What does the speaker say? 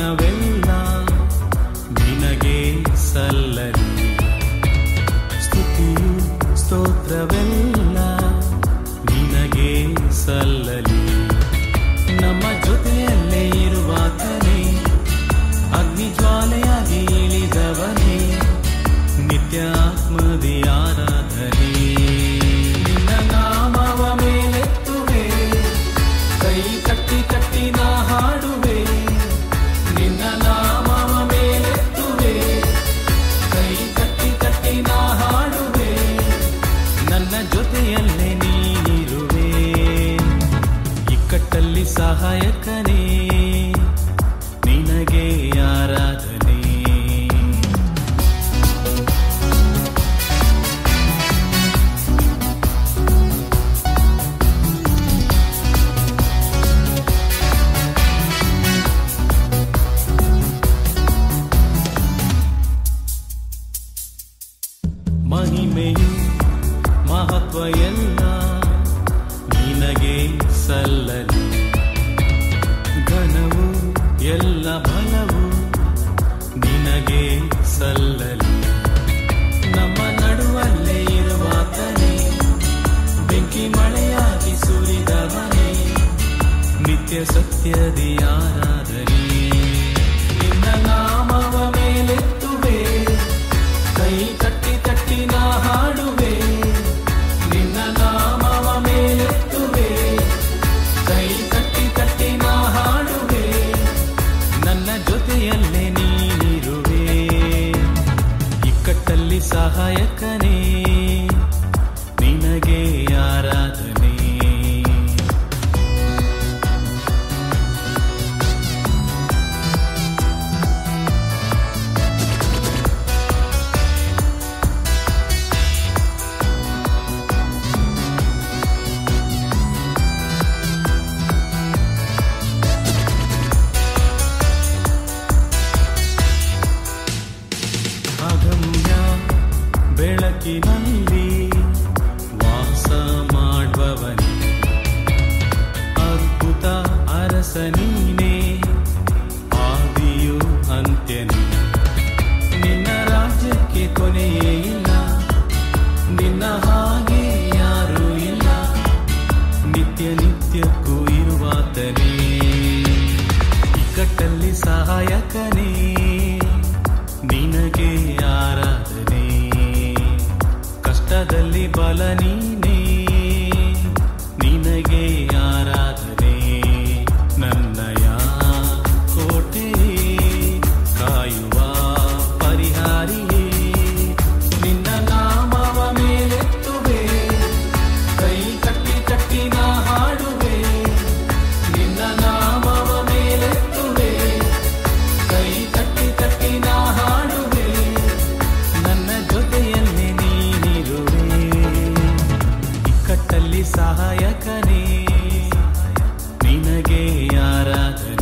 ಗಾನವೆಲ್ಲ ನಿನಗೆ ಸಲ್ಲಲಿ, ಸ್ತುತಿಯು ಸ್ತೋತ್ರವೆಲ್ಲ ನಿನಗೆ ಸಲ್ಲಲಿ. ನಮ್ಮ ಜೊತೆಯಲ್ಲೇ ಇರುವಾತನೇ, ಅಗ್ನಿ ಜ್ವಾಲೆಯಾಗಿ ಇಳಿದವನೇ, ನಿತ್ಯ ಆತ್ಮದಿ ಆರಾಧನೆ. ನಿನ್ನ ನಾಮವ ಮೇಲೆತ್ತುವೆ, ಕೈ ಕಟ್ಟಿ ಕಟ್ಟಿ ನಾ ಹಾಡುವೆ. ನಿನ್ನ ನಾಮವ ಮೇಲೆತ್ತುವೆ, ಕೈ ಕಟ್ಟಿ ಕಟ್ಟಿ ನಾ ಹಾಡುವೆ. ನನ್ನ ಜೊತೆಯಲ್ಲೇ ನೀನಿರುವೆ, ಇಕ್ಕಟ್ಟಲ್ಲಿ ಸಹಾಯಕನೇ, ನಿನಗೆ ಆರಾಧನೆ. ಮಹಿಮೆಯು ಮಹತ್ವ ಎಲ್ಲ ನಿನಗೆ ಸಲ್ಲಲಿ, ಘನವು ಎಲ್ಲ ಬಲವು ನಿನಗೆ ಸಲ್ಲಲಿ. ನಮ್ಮ ನಡುವಲ್ಲೇ ಇರುವಾತನೇ, ಬೆಂಕಿ ಮಳೆಯಾಗಿ ಸುರಿದವನೇ, ನಿತ್ಯ ಸತ್ಯದಿ ಆರಾಧನೆ. ನಿನ್ನ ನಾಮವ ಮೇಲೆತ್ತುವೆ, ಕೈ ಕಟ್ಟಿ ಕಟ್ಟಿ ನಾ ಹಾಡುವೆ. ನಿನ್ನ ನಾಮವ ಮೇಲೆತ್ತುವೆ, ಕೈ ಕಟ್ಟಿ ಕಟ್ಟಿ ನಾ ಹಾಡುವೆ. ನನ್ನ ಜೊತೆಯಲ್ಲೇ ನೀನಿರುವೆ, ಇಕ್ಕಟ್ಟಲ್ಲಿ ಸಹಾಯಕನೇ, ನಿನಗೆ ಆರಾಧನೆ. ಅಗಮ್ಯ ಬೆಳಕಿನಲ್ಲಿ ವಾಸ ಮಾಡುವವನೇ, ಅದ್ಭುತ ಅರಸ ನೀನೇ, ಆದಿಯು ಅಂತ್ಯನೇ. ನಿನ್ನ ರಾಜ್ಯಕ್ಕೆ ಕೊನೆಯೇ ಇಲ್ಲ, ನಿನ್ನ ಹಾಗೆ ಯಾರೂ ಇಲ್ಲ, ನಿತ್ಯ ನಿತ್ಯಕ್ಕೂ ಇರುವಾತನೇ. ಇಕ್ಕಟ್ಟಲ್ಲಿ ಸಹಾಯಕನೇ, ನಿನಗೆ ಆರಾಧನೆ. ಕಷ್ಟದಲ್ಲಿ ಬಲ ನೀನೇ, ನಿನಗೆ ಆರಾಧನೆ. ನನ್ನಯ ಕೋಟೆ ಕಾಯುವ ಪರಿಹಾರಿಯೇ, ನಿನ್ನ ನಾಮವ ಮೇಲೆತ್ತುವೆ, ಕೈ ಕಟ್ಟಿ ಕಟ್ಟಿ ನಾ ಹಾಡುವೆ. ನಿನ್ನ ನಾಮವ ಮೇಲೆತ್ತುವೆ, ಕೈ ಕಟ್ಟಿ ಕಟ್ಟಿ ನಾ ಹಾಡುವೆ. ನನ್ನ ಜೊತೆಯಲ್ಲೇ ನೀನಿರುವೆ, ಇಕ್ಕಟ್ಟಲ್ಲಿ ಸಹಾಯಕನೇ, ನಿನಗೆ ಆರಾಧನೆ.